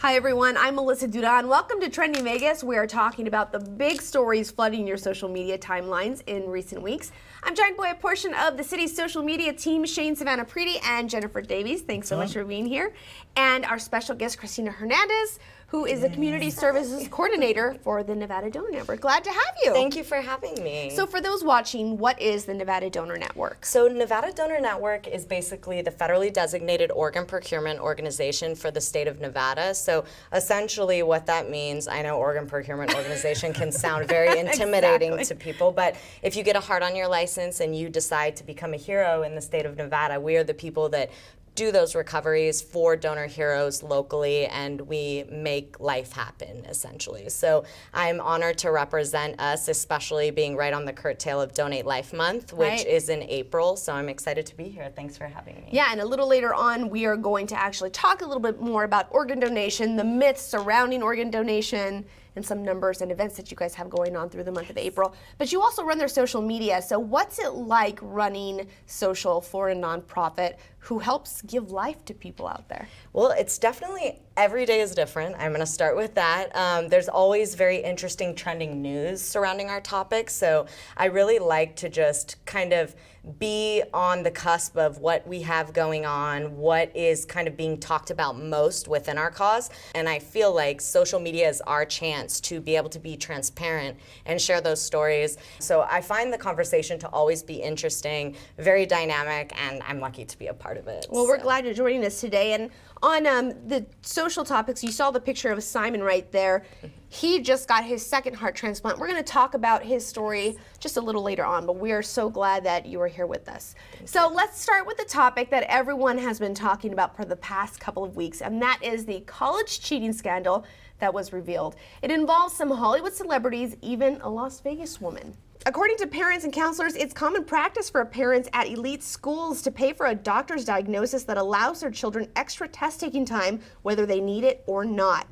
Hi everyone, I'm Melissa Dudan. Welcome to Trending Vegas. We are talking about the big stories flooding your social media timelines in recent weeks. I'm joined by a portion of the city's social media team, Shane Savannah Preety and Jennifer Davies. Thanks so much for being here. And our special guest, Christina Hernandez, who is the Community Services Coordinator for the Nevada Donor Network. Glad to have you. Thank you for having me. So for those watching, what is the Nevada Donor Network? So Nevada Donor Network is basically the federally designated organ procurement organization for the state of Nevada. So essentially what that means, I know organ procurement organization can sound very intimidating to people, but if you get a heart on your license and you decide to become a hero in the state of Nevada, we are the people that do those recoveries for donor heroes locally, and we make life happen, essentially. So I'm honored to represent us, especially being right on the curtail of Donate Life Month, which is in April. So I'm excited to be here. Thanks for having me. Yeah, and a little later on, we are going to actually talk a little bit more about organ donation, the myths surrounding organ donation, and some numbers and events that you guys have going on through the month of April. But you also run their social media. So what's it like running social for a nonprofit who helps give life to people out there? Well, it's definitely, every day is different. I'm going to start with that. There's always very interesting trending news surrounding our topics. So I really like to just kind of be on the cusp of what we have going on, what is kind of being talked about most within our cause. And I feel like social media is our chance to be able to be transparent and share those stories. So I find the conversation to always be interesting, very dynamic, and I'm lucky to be a part of it. Well, we're glad you're joining us today. And on the social topics, you saw the picture of Simon right there. He just got his second heart transplant. We're going to talk about his story just a little later on, but we are so glad that you are here with us. So let's start with the topic that everyone has been talking about for the past couple of weeks, and that is the college cheating scandal that was revealed. It involves some Hollywood celebrities, even a Las Vegas woman. According to parents and counselors, it's common practice for parents at elite schools to pay for a doctor's diagnosis that allows their children extra test-taking time, whether they need it or not.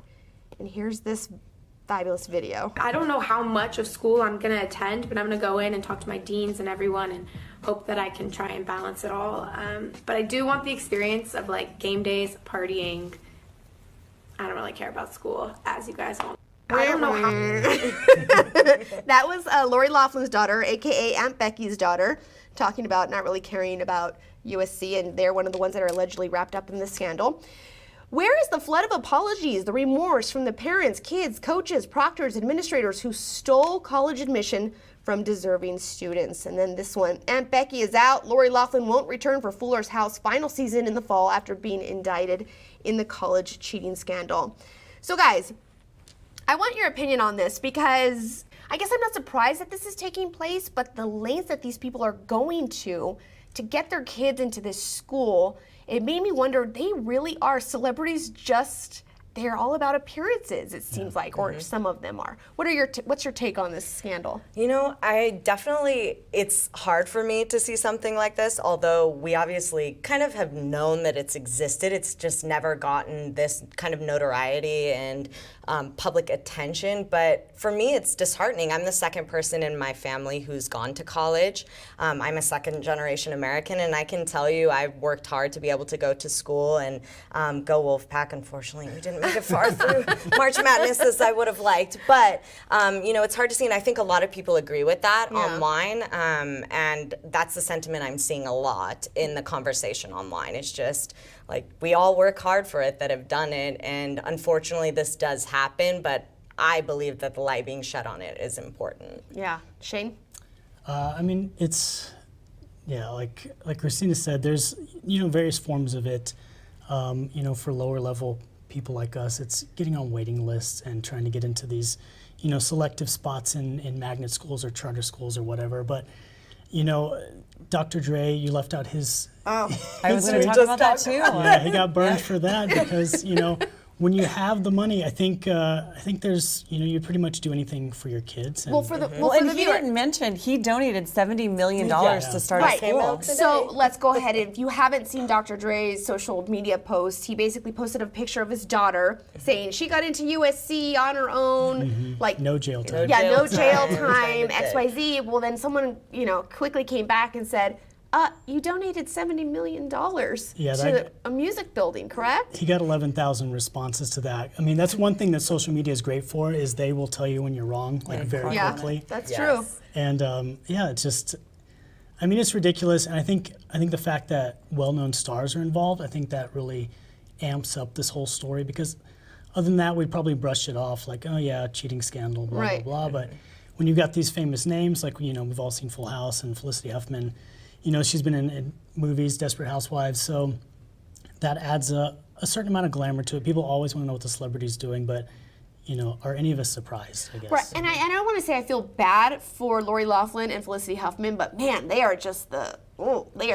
And here's this fabulous video. I don't know how much of school I'm going to attend, but I'm going to go in and talk to my deans and everyone and hope that I can try and balance it all. But I do want the experience of like game days, partying. I don't really care about school, as you guys want. I don't know how. That was Lori Laughlin's daughter, aka Aunt Becky's daughter, talking about not really caring about USC, and they're one of the ones that are allegedly wrapped up in this scandal. Where is the flood of apologies, the remorse from the parents, kids, coaches, proctors, administrators who stole college admission from deserving students? And then this one, Aunt Becky is out. Lori Laughlin won't return for Fuller's House final season in the fall after being indicted in the college cheating scandal. So guys, I want your opinion on this because I guess I'm not surprised that this is taking place, but the lengths that these people are going to get their kids into this school, it made me wonder, they really are celebrities, just they're all about appearances, it seems like, or some of them are. What's your take on this scandal? You know, it's hard for me to see something like this, although we obviously kind of have known that it's existed. It's just never gotten this kind of notoriety and public attention. But for me, it's disheartening. I'm the second person in my family who's gone to college. I'm a second generation American, and I can tell you I've worked hard to be able to go to school and go Wolfpack. Unfortunately, we didn't make it far through March Madness as I would have liked. But, you know, it's hard to see, and I think a lot of people agree with that online, and that's the sentiment I'm seeing a lot in the conversation online. It's just, like, we all work hard for it that have done it, and unfortunately this does happen, but I believe that the light being shed on it is important. Yeah. Shane? I mean, it's, yeah, like Christina said, there's, you know, various forms of it. You know, for lower level people like us, it's getting on waiting lists and trying to get into these, you know, selective spots in magnet schools or charter schools or whatever. But, you know, Dr. Dre, you left out his. Oh, I was going to talk about that too. Yeah, he got burned for that because, you know, when you have the money, I think there's, you know, you pretty much do anything for your kids. And, And he didn't mention he donated $70 million to start a school. So let's go ahead. If you haven't seen Dr. Dre's social media post, he basically posted a picture of his daughter saying she got into USC on her own, like no jail time. No jail time, XYZ. Well, then someone, you know, quickly came back and said, You donated $70 million Yeah, to that- a music building, correct? He got 11,000 responses to that. I mean, that's one thing that social media is great for, is they will tell you when you're wrong, like very Yeah, quickly. that's Yes. true. And yeah, it's just, I mean, it's ridiculous. And I think the fact that well-known stars are involved, I think that really amps up this whole story, because other than that, we'd probably brush it off like, oh yeah, cheating scandal, blah, Right. blah, blah. But when you've got these famous names, like, you know, we've all seen Full House and Felicity Huffman, you know, she's been in movies, Desperate Housewives, so that adds a certain amount of glamour to it. People always want to know what the celebrity's doing, but, you know, are any of us surprised, I guess? Right, and I don't want to say I feel bad for Lori Loughlin and Felicity Huffman, but man, they are just the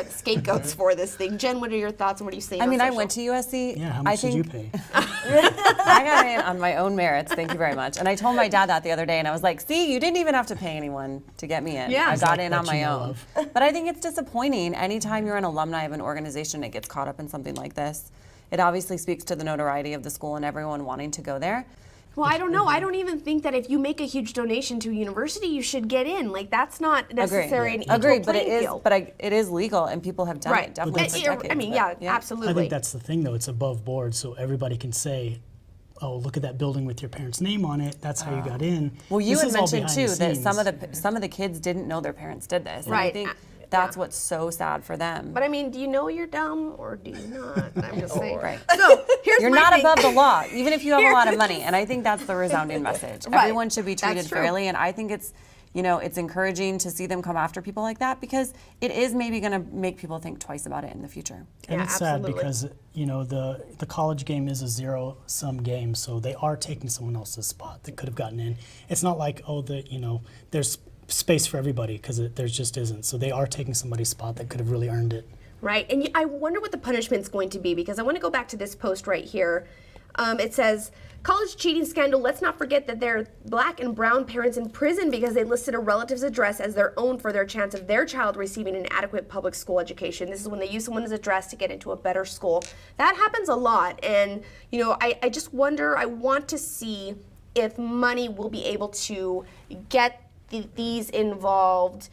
scapegoats for this thing. Jen, what are your thoughts and what are you seeing? I mean, on I social? went to USC. Yeah, how I much did you think pay? I got in on my own merits. Thank you very much. And I told my dad that the other day, and I was like, "See, you didn't even have to pay anyone to get me in. Yeah. I got in That on you my know own." of. But I think it's disappointing anytime you're an alumni of an organization that gets caught up in something like this. It obviously speaks to the notoriety of the school and everyone wanting to go there. Well, I don't know. I don't even think that if you make a huge donation to a university, you should get in. Like, that's not necessary an equal Agreed, but it playing is. field. But it is legal, and people have done Right. it definitely for decades. I mean, but, yeah, absolutely. I think that's the thing, though. It's above board, so everybody can say, "Oh, look at that building with your parents' name on it. That's how you got in." Well, you This had is all mentioned behind too the that scenes. some of the kids didn't know their parents did this. And I Right. think that's what's so sad for them. But I mean, do you know you're dumb or do you not? I'm just saying. Right. So here's You're my not thing. above the law, even if you have a lot of money. And I think that's the resounding message. Right. Everyone should be That's treated true. fairly. And I think it's, you know, it's encouraging to see them come after people like that, because it is maybe going to make people think twice about it in the future. And Yeah, it's sad absolutely. because, you know, the college game is a zero-sum game, so they are taking someone else's spot that could have gotten in. It's not like, oh, there's space for everybody, because there just isn't. So they are taking somebody's spot that could have really earned it. Right, and I wonder what the punishment's going to be, because I want to go back to this post right here. It says, college cheating scandal, let's not forget that there are black and brown parents in prison because they listed a relative's address as their own for their chance of their child receiving an adequate public school education. This is when they use someone's address to get into a better school. That happens a lot, and you know, I just wonder, I want to see if money will be able to get these involved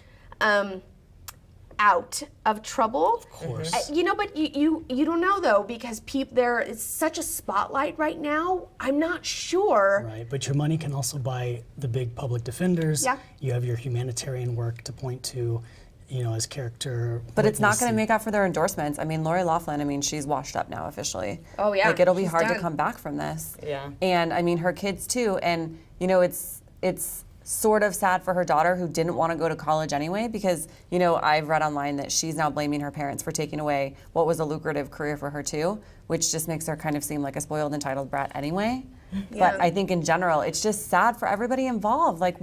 out of trouble. Of course. You know, but you don't know though, because there is such a spotlight right now. I'm not sure. Right, but your money can also buy the big public defenders. Yeah. You have your humanitarian work to point to, you know, as character. But it's not witness going to and- make up for their endorsements. I mean, Lori Loughlin, I mean, she's washed up now officially. Oh, yeah, Like, it'll be she's hard done. to come back from this. Yeah. And I mean, her kids too. And, you know, it's sort of sad for her daughter, who didn't want to go to college anyway, because, you know, I've read online that she's now blaming her parents for taking away what was a lucrative career for her too, which just makes her kind of seem like a spoiled, entitled brat anyway. Yeah. But I think in general, it's just sad for everybody involved. Like,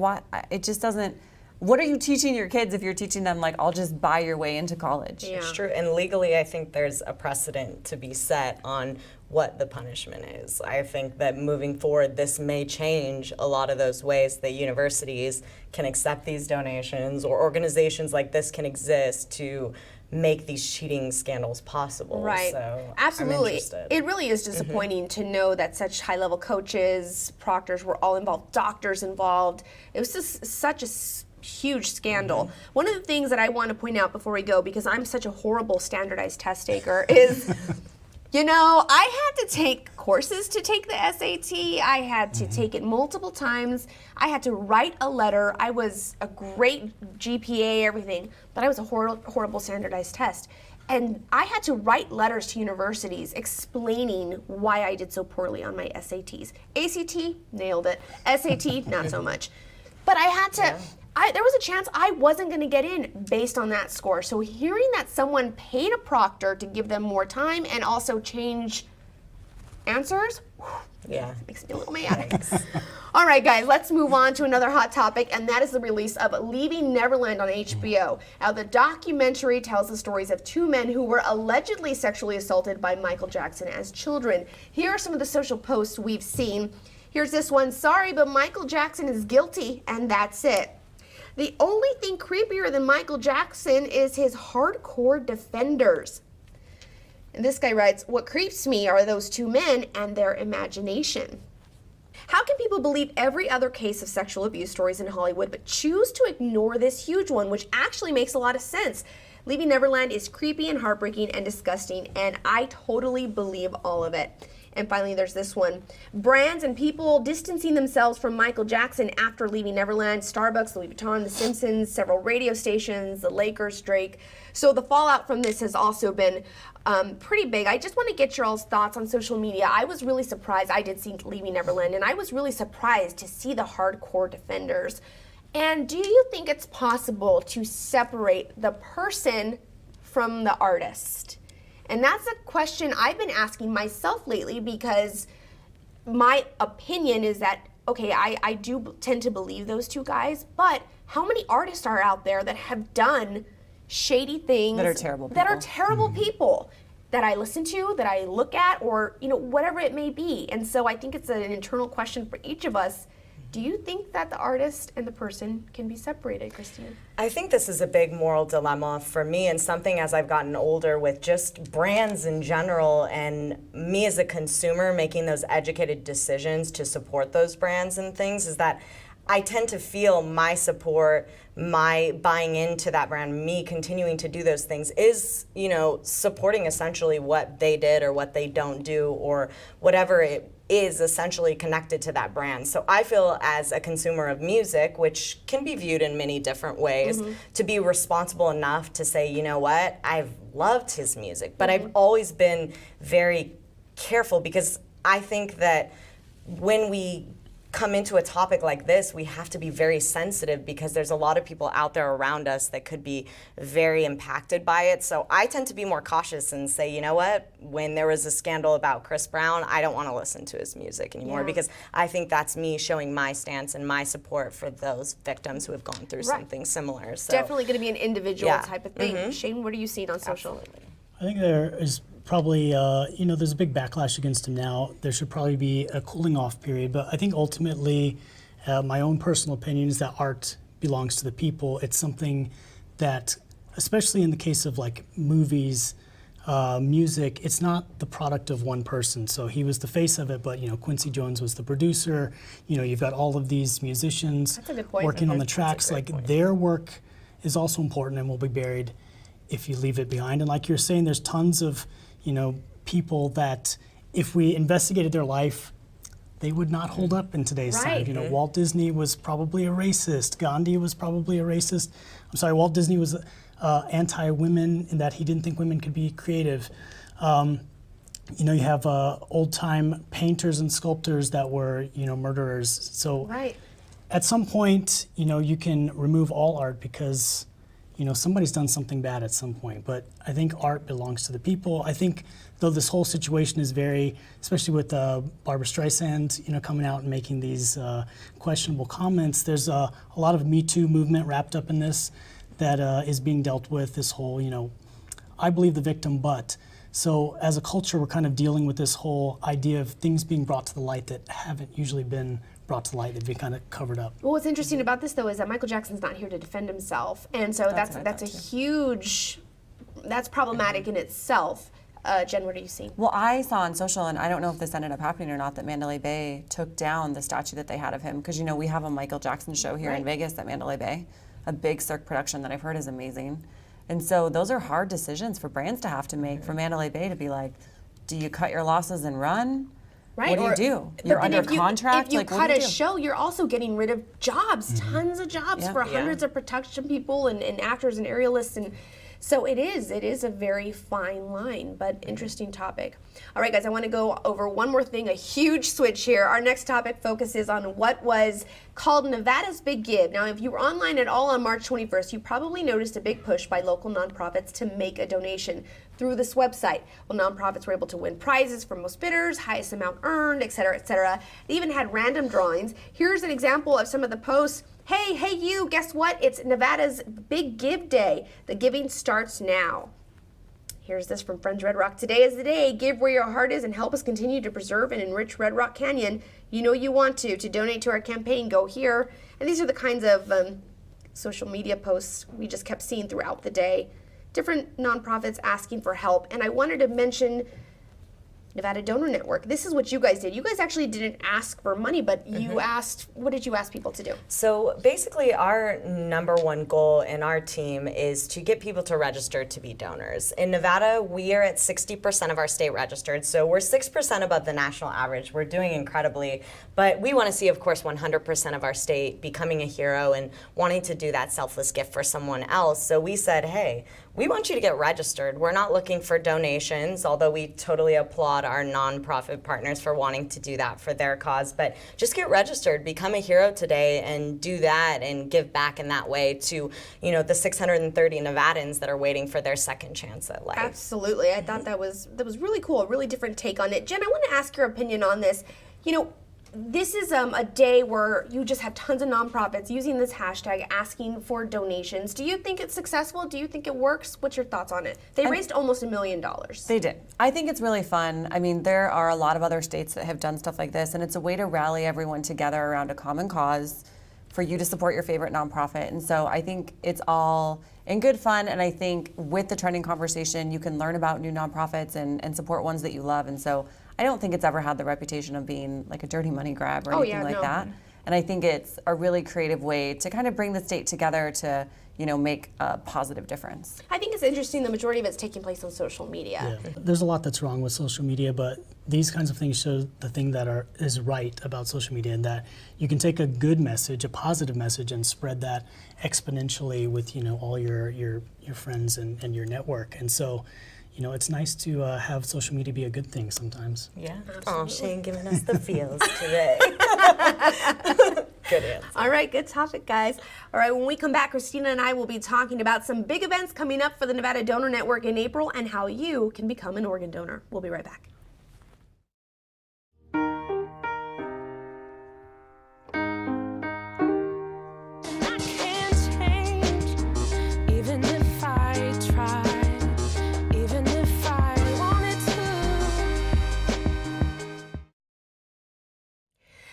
it just doesn't. What are you teaching your kids if you're teaching them, like, I'll just buy your way into college? Yeah. It's true, and legally I think there's a precedent to be set on what the punishment is. I think that moving forward, this may change a lot of those ways that universities can accept these donations, or organizations like this can exist to make these cheating scandals possible. Right. So Absolutely. I'm interested. It really is disappointing to know that such high-level coaches, proctors were all involved, doctors involved. It was just such a huge scandal. One of the things that I want to point out before we go, because I'm such a horrible standardized test taker, is you know, I had to take courses to take the SAT. I had to take it multiple times. I had to write a letter. I was a great GPA, everything, but I was a horrible standardized test. And I had to write letters to universities explaining why I did so poorly on my SATs. ACT, nailed it. SAT, not so much. But I had to, there was a chance I wasn't going to get in based on that score. So hearing that someone paid a proctor to give them more time and also change answers, Yeah. makes me a little mad. All right, guys, let's move on to another hot topic, and that is the release of Leaving Neverland on HBO. Now, the documentary tells the stories of two men who were allegedly sexually assaulted by Michael Jackson as children. Here are some of the social posts we've seen. Here's this one: sorry, but Michael Jackson is guilty, and that's it. The only thing creepier than Michael Jackson is his hardcore defenders. And this guy writes, what creeps me are those two men and their imagination. How can people believe every other case of sexual abuse stories in Hollywood but choose to ignore this huge one, which actually makes a lot of sense? Leaving Neverland is creepy and heartbreaking and disgusting, and I totally believe all of it. And finally, there's this one. Brands and people distancing themselves from Michael Jackson after Leaving Neverland. Starbucks, Louis Vuitton, The Simpsons, several radio stations, the Lakers, Drake. So the fallout from this has also been pretty big. I just want to get your all's thoughts on social media. I was really surprised. I did see Leaving Neverland, and I was really surprised to see the hardcore defenders. And do you think it's possible to separate the person from the artist? And that's a question I've been asking myself lately, because my opinion is that, okay, I do tend to believe those two guys, but how many artists are out there that have done shady things That are terrible people that I listen to, that I look at, or whatever it may be. And so I think it's an internal question for each of us. Do you think that the artist and the person can be separated, Christine? I think this is a big moral dilemma for me, and something as I've gotten older with just brands in general, and me as a consumer making those educated decisions to support those brands and things, is that I tend to feel my support, my buying into that brand, me continuing to do those things is, supporting essentially what they did or what they don't do, or whatever it is essentially connected to that brand. So I feel, as a consumer of music, which can be viewed in many different ways, to be responsible enough to say, you know what, I've loved his music, but I've always been very careful, because I think that when we come into a topic like this, we have to be very sensitive, because there's a lot of people out there around us that could be very impacted by it. So I tend to be more cautious and say, you know what, when there was a scandal about Chris Brown, I don't want to listen to his music anymore, because I think that's me showing my stance and my support for those victims who have gone through something similar. So Definitely going to be an individual Yeah. type of thing. Shane, what are you seeing on social? I think there is probably, there's a big backlash against him now. There should probably be a cooling off period. But I think ultimately, my own personal opinion is that art belongs to the people. It's something that, especially in the case of like movies, music, it's not the product of one person. So he was the face of it, but Quincy Jones was the producer. You've got all of these musicians That's a good point. working on the tracks. Like their work is also important and will be buried if you leave it behind. And like you're saying, there's tons of people that if we investigated their life, they would not hold up in today's time. Walt Disney was probably a racist. Gandhi was probably a racist. I'm sorry, Walt Disney was anti-women in that he didn't think women could be creative. You have old-time painters and sculptors that were, murderers. So at some point, you can remove all art because somebody's done something bad at some point, but I think art belongs to the people. I think, though, this whole situation is very, especially with Barbra Streisand, coming out and making these questionable comments, there's a lot of Me Too movement wrapped up in this that is being dealt with, this whole, I believe the victim, but. So as a culture, we're kind of dealing with this whole idea of things being brought to the light that haven't usually been brought to light. They've been kind of covered up. Well, what's interesting about this, though, is that Michael Jackson's not here to defend himself, and so that's a huge, that's problematic in itself. Jen, what are you seeing? Well, I saw on social, and I don't know if this ended up happening or not, that Mandalay Bay took down the statue that they had of him, because we have a Michael Jackson show here in Vegas at Mandalay Bay, a big Cirque production that I've heard is amazing. And so those are hard decisions for brands to have to make, for Mandalay Bay to be like, do you cut your losses and run? Right. What do you do? You're under contract? If you like, cut what do a you do? show, you're also getting rid of jobs, tons of jobs for hundreds of production people and actors and aerialists. And so it is a very fine line, but interesting topic. All right, guys, I want to go over one more thing, a huge switch here. Our next topic focuses on what was called Nevada's Big Give. Now, if you were online at all on March 21st, you probably noticed a big push by local nonprofits to make a donation through this website. Well, nonprofits were able to win prizes for most bidders, highest amount earned, et cetera, et cetera. They even had random drawings. Here's an example of some of the posts. Hey you, guess what? It's Nevada's Big Give Day. The giving starts now. Here's this from Friends Red Rock. Today is the day. Give where your heart is and help us continue to preserve and enrich Red Rock Canyon. You know you want to. To donate to our campaign, go here. And these are the kinds of social media posts we just kept seeing throughout the day. Different nonprofits asking for help. And I wanted to mention Nevada Donor Network. This is what you guys did. You guys actually didn't ask for money, but you asked, what did you ask people to do? So basically, our number one goal in our team is to get people to register to be donors. In Nevada, we are at 60% of our state registered, so we're 6% above the national average. We're doing incredibly, but we want to see, of course, 100% of our state becoming a hero and wanting to do that selfless gift for someone else. So we said, hey, we want you to get registered. We're not looking for donations, although we totally applaud our nonprofit partners for wanting to do that for their cause. But just get registered, become a hero today, and do that and give back in that way to, the 630 Nevadans that are waiting for their second chance at life. Absolutely. I thought that was really cool, a really different take on it. Jen, I want to ask your opinion on this. This is a day where you just have tons of nonprofits using this hashtag asking for donations. Do you think it's successful? Do you think it works? What's your thoughts on it? They raised almost $1 million. They did. I think it's really fun. I mean, there are a lot of other states that have done stuff like this, and it's a way to rally everyone together around a common cause for you to support your favorite nonprofit. And so I think it's all in good fun, and I think with the trending conversation, you can learn about new nonprofits and support ones that you love. And so I don't think it's ever had the reputation of being like a dirty money grab or anything like that. And I think it's a really creative way to kind of bring the state together to, make a positive difference. I think it's interesting the majority of it's taking place on social media. Yeah. There's a lot that's wrong with social media, but these kinds of things show the thing that is right about social media, and that you can take a good message, a positive message, and spread that exponentially with all your friends and your network. And so, it's nice to have social media be a good thing sometimes. Yeah. Oh, Shane giving us the feels today. Good answer. All right, good topic, guys. All right, when we come back, Christina and I will be talking about some big events coming up for the Nevada Donor Network in April and how you can become an organ donor. We'll be right back.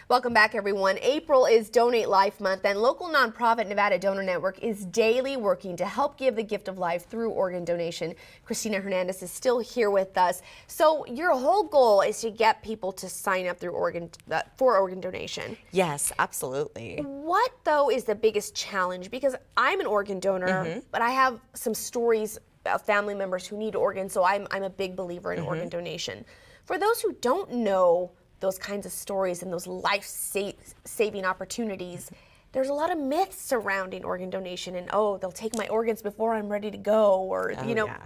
Welcome back, everyone. April is Donate Life Month, and local nonprofit Nevada Donor Network is daily working to help give the gift of life through organ donation. Christina Hernandez is still here with us. So your whole goal is to get people to sign up through for organ donation. Yes, absolutely. What, though, is the biggest challenge? Because I'm an organ donor, but I have some stories of family members who need organs, so I'm a big believer in organ donation. For those who don't know those kinds of stories and those life-saving opportunities, there's a lot of myths surrounding organ donation, and they'll take my organs before I'm ready to go, or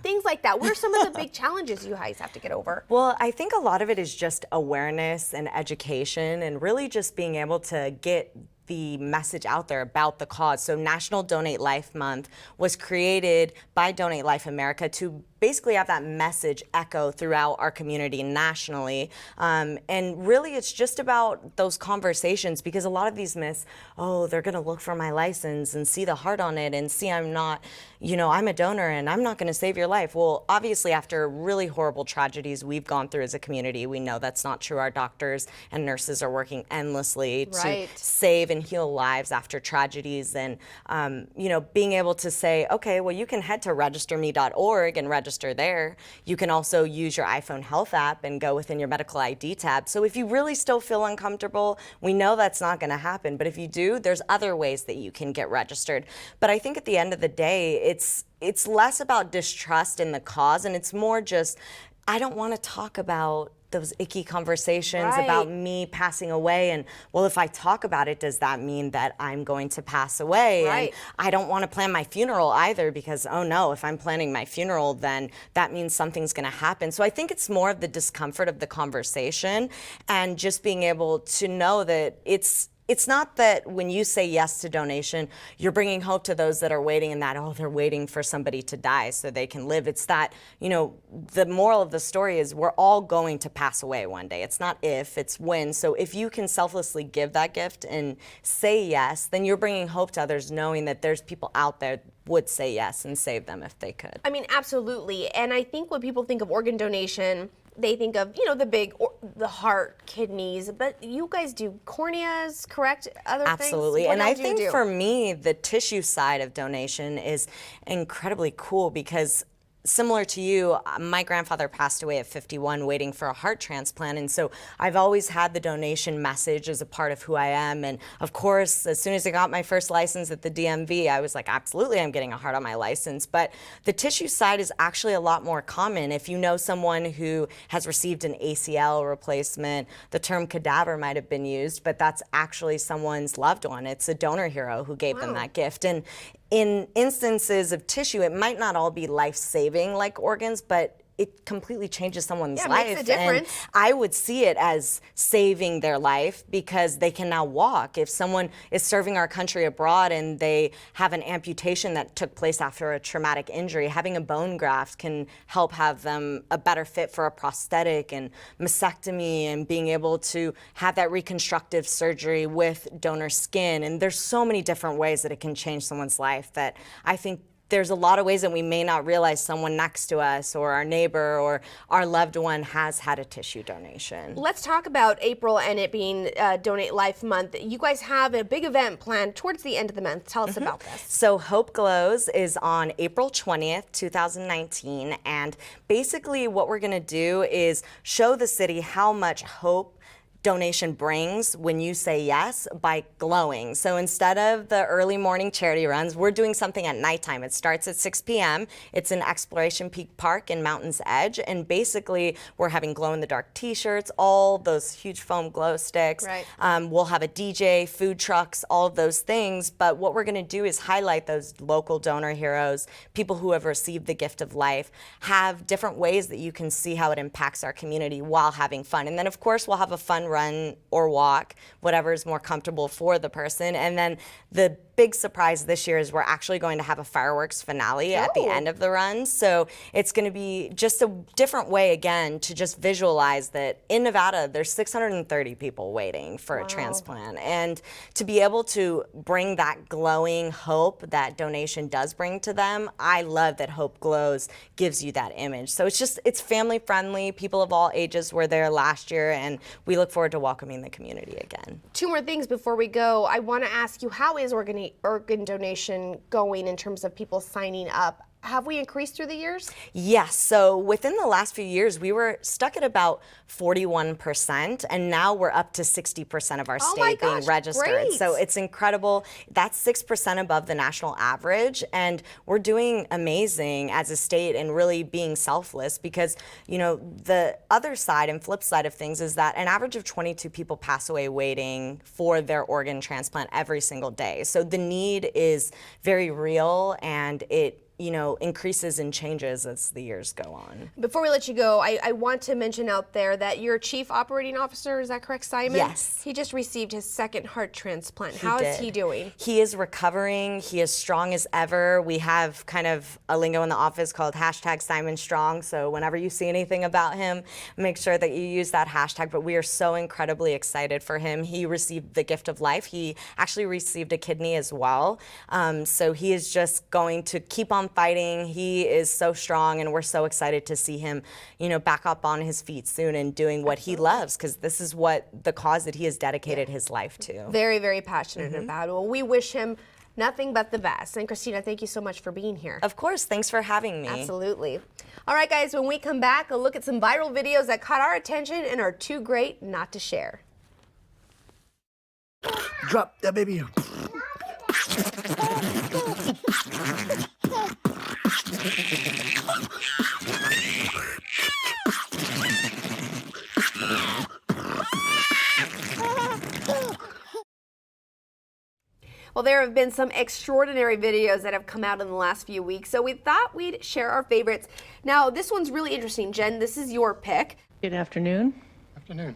things like that. What are some of the big challenges you guys have to get over? Well, I think a lot of it is just awareness and education, and really just being able to get the message out there about the cause. So National Donate Life Month was created by Donate Life America to basically have that message echo throughout our community nationally. And really it's just about those conversations, because a lot of these myths, they're gonna look for my license and see the heart on it and see I'm not, I'm a donor and I'm not gonna save your life. Well, obviously after really horrible tragedies we've gone through as a community, we know that's not true. Our doctors and nurses are working endlessly to save and heal lives after tragedies. And, being able to say, okay, well, you can head to registerme.org and register there. You can also use your iPhone Health app and go within your medical ID tab. So if you really still feel uncomfortable, we know that's not going to happen. But if you do, there's other ways that you can get registered. But I think at the end of the day, it's less about distrust in the cause, and it's more just, I don't want to talk about those icky conversations about me passing away, and well, if I talk about it, does that mean that I'm going to pass away? And I don't want to plan my funeral either, because oh no, if I'm planning my funeral, then that means something's going to happen. So I think it's more of the discomfort of the conversation, and just being able to know that it's not that when you say yes to donation, you're bringing hope to those that are waiting, and that, they're waiting for somebody to die so they can live. It's that, the moral of the story is we're all going to pass away one day. It's not if, it's when. So if you can selflessly give that gift and say yes, then you're bringing hope to others, knowing that there's people out there would say yes and save them if they could. I mean, absolutely. And I think when people think of organ donation, they think of, the heart, kidneys, but you guys do corneas, correct? Other Absolutely. things? And I think for me, the tissue side of donation is incredibly cool, because similar to you, my grandfather passed away at 51 waiting for a heart transplant. And so I've always had the donation message as a part of who I am. And of course, as soon as I got my first license at the DMV, I was like, absolutely, I'm getting a heart on my license. But the tissue side is actually a lot more common. If you know someone who has received an ACL replacement, the term cadaver might have been used, but that's actually someone's loved one. It's a donor hero who gave them that gift. And in instances of tissue, it might not all be life-saving like organs, but it completely changes someone's Yeah, life. makes a difference. And I would see it as saving their life because they can now walk. If someone is serving our country abroad and they have an amputation that took place after a traumatic injury, having a bone graft can help have them a better fit for a prosthetic and mastectomy and being able to have that reconstructive surgery with donor skin. And there's so many different ways that it can change someone's life that I think there's a lot of ways that we may not realize someone next to us or our neighbor or our loved one has had a tissue donation. Let's talk about April and it being Donate Life Month. You guys have a big event planned towards the end of the month. Tell us about this. So Hope Glows is on April 20th, 2019. And basically what we're gonna do is show the city how much hope donation brings when you say yes by glowing. So instead of the early morning charity runs, we're doing something at nighttime. It starts at 6 p.m. It's in Exploration Peak Park in Mountain's Edge. And basically we're having glow in the dark t-shirts, all those huge foam glow sticks. Right. We'll have a DJ, food trucks, all of those things. But what we're gonna do is highlight those local donor heroes, people who have received the gift of life, have different ways that you can see how it impacts our community while having fun. And then of course we'll have a fun run or walk, whatever is more comfortable for the person. And then the big surprise this year is we're actually going to have a fireworks finale at the end of the run. So it's going to be just a different way again to just visualize that in Nevada there's 630 people waiting for a transplant. And to be able to bring that glowing hope that donation does bring to them, I love that Hope Glows gives you that image. So it's family friendly. People of all ages were there last year and we look forward to welcoming the community again. Two more things before we go. I want to ask you, how is organ donation going in terms of people signing up? Have we increased through the years? Yes, so within the last few years, we were stuck at about 41%, and now we're up to 60% of our Oh my state being gosh, registered. great. So it's incredible. That's 6% above the national average, and we're doing amazing as a state and really being selfless because, you know, the other side and flip side of things is that an average of 22 people pass away waiting for their organ transplant every single day. So the need is very real, and it increases and changes as the years go on. Before we let you go, I want to mention out there that your chief operating officer, is that correct, Simon? Yes. He just received his second heart transplant. How is he doing? He is recovering. He is strong as ever. We have kind of a lingo in the office called #SimonStrong. So whenever you see anything about him, make sure that you use that hashtag. But we are so incredibly excited for him. He received the gift of life. He actually received a kidney as well. So he is just going to keep on fighting. He is so strong, and we're so excited to see him, back up on his feet soon and doing what he loves, because this is what the cause that he has dedicated his life to. Very, very passionate about it. Well, we wish him nothing but the best. And Christina, thank you so much for being here. Of course, thanks for having me. Absolutely. All right, guys, when we come back, a look at some viral videos that caught our attention and are too great not to share. Drop that baby. Well, there have been some extraordinary videos that have come out in the last few weeks, so we thought we'd share our favorites. Now, this one's really interesting. Jen, this is your pick. Good afternoon. Afternoon.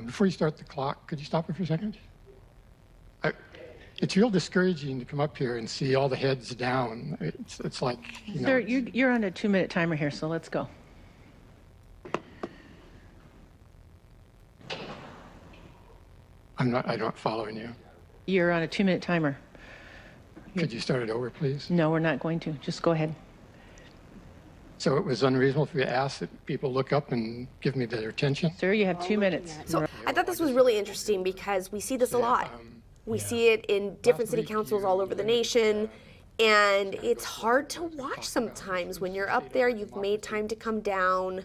Before you start the clock, could you stop it for a second? It's real discouraging to come up here and see all the heads down. It's like, Sir, you're on a 2-minute timer here, so let's go. I'm not following you. You're on a 2-minute timer. Could you start it over, please? No, we're not going to. Just go ahead. So it was unreasonable for you to ask that people look up and give me their attention? Sir, you have 2 minutes. So I thought this was really interesting because we see this a lot. We see it in different city councils all over the nation. And it's hard to watch sometimes when you're up there, you've made time to come down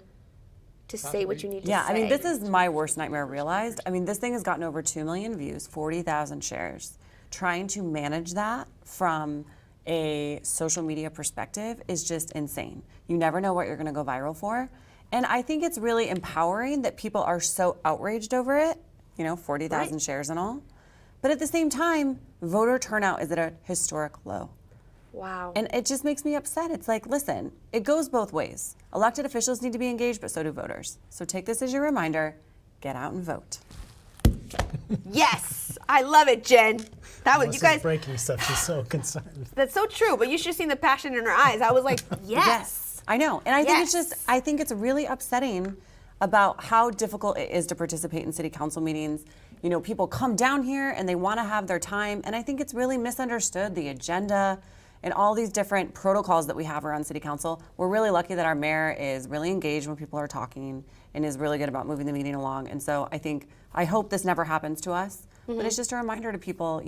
to say what you need to Yeah, say. I mean, this is my worst nightmare realized. I mean, this thing has gotten over 2 million views, 40,000 shares. Trying to manage that from a social media perspective is just insane. You never know what you're going to go viral for. And I think it's really empowering that people are so outraged over it, 40,000 shares and all. But at the same time, voter turnout is at a historic low. Wow. And it just makes me upset. It's like, listen, it goes both ways. Elected officials need to be engaged, but so do voters. So take this as your reminder, get out and vote. Yes, I love it, Jen. That was, Unless you guys, it's breaking stuff, she's so concerned. that's so true, but you should have seen the passion in her eyes. I was like, yes. I know. And I think it's Yes. just, I think it's really upsetting about how difficult it is to participate in city council meetings. People come down here and they want to have their time. And I think it's really misunderstood, the agenda and all these different protocols that we have around city council. We're really lucky that our mayor is really engaged when people are talking and is really good about moving the meeting along. And so I hope this never happens to us. But it's just a reminder to people,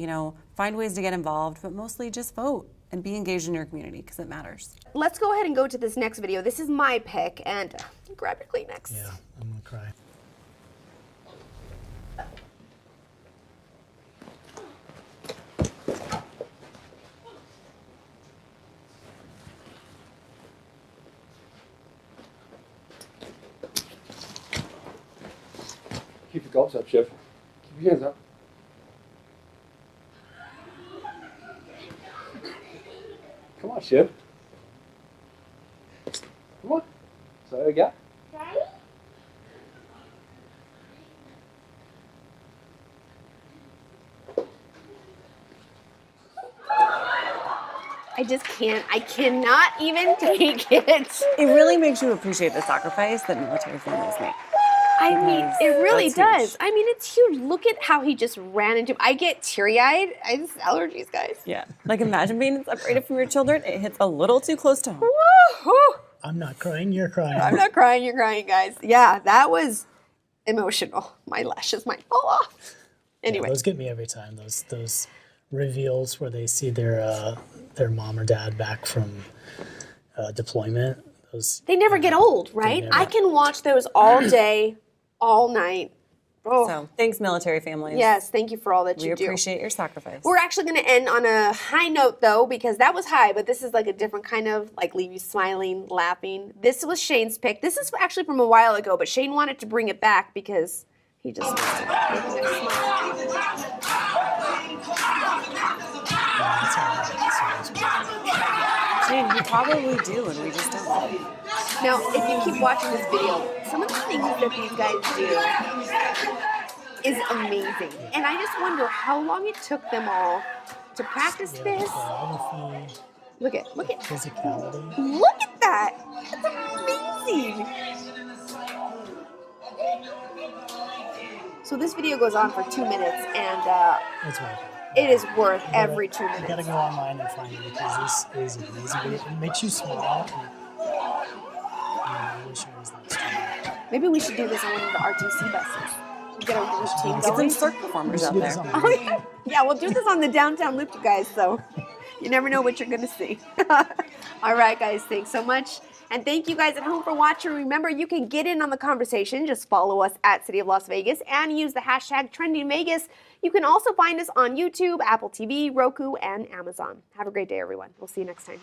find ways to get involved, but mostly just vote and be engaged in your community because it matters. Let's go ahead and go to this next video. This is my pick, and grab your Kleenex. Yeah, I'm gonna cry. Keep your gulps up, Chip. Keep your hands up. Come on, Chip. Come on. Is that what I got? I just can't. I cannot even take it. It really makes you appreciate the sacrifice that military families make. I mean, it really That's huge. does. I mean, it's huge. Look at how he just ran into. I get teary-eyed. I just allergies, guys. Yeah. Like imagine being separated from your children. It hits a little too close to home. Woo-hoo. I'm not crying, you're crying. I'm not crying. You're crying, guys. Yeah, that was emotional. My lashes might fall off. Anyway, Those get me every time. Those reveals where they see their mom or dad back from deployment. Those they never get old, right? never- I can watch those all day, all night. Oh, So thanks, military families. yes. Thank you for all that We you do. appreciate your sacrifice. We're actually going to end on a high note, though, because that was high, but this is like a different kind of like leave you smiling, laughing. This was Shane's pick. This is actually from a while ago, but Shane wanted to bring it back because he just wants to make you guys smile. That's all right. Shane, we probably do, and we just don't. Now, if you keep watching this video, some of the things that these guys do is amazing. And I just wonder how long it took them all to practice this. Choreography, Look at physicality. look at that. That's amazing. So this video goes on for 2 minutes, and It's worth it is worth You gotta- every 2 You gotta minutes. go online and find it because this is amazing. It makes you smile. I wish I was that strong. Maybe we should do this on one of the RTC buses. Get our group team Get some going. cirque performers We out should do there. this on Oh, yeah. Yeah, we'll do this on the downtown loop, you guys, so you never know what you're going to see. All right, guys, thanks so much. And thank you guys at home for watching. Remember, you can get in on the conversation. Just follow us at City of Las Vegas and use the hashtag TrendingVegas. You can also find us on YouTube, Apple TV, Roku, and Amazon. Have a great day, everyone. We'll see you next time.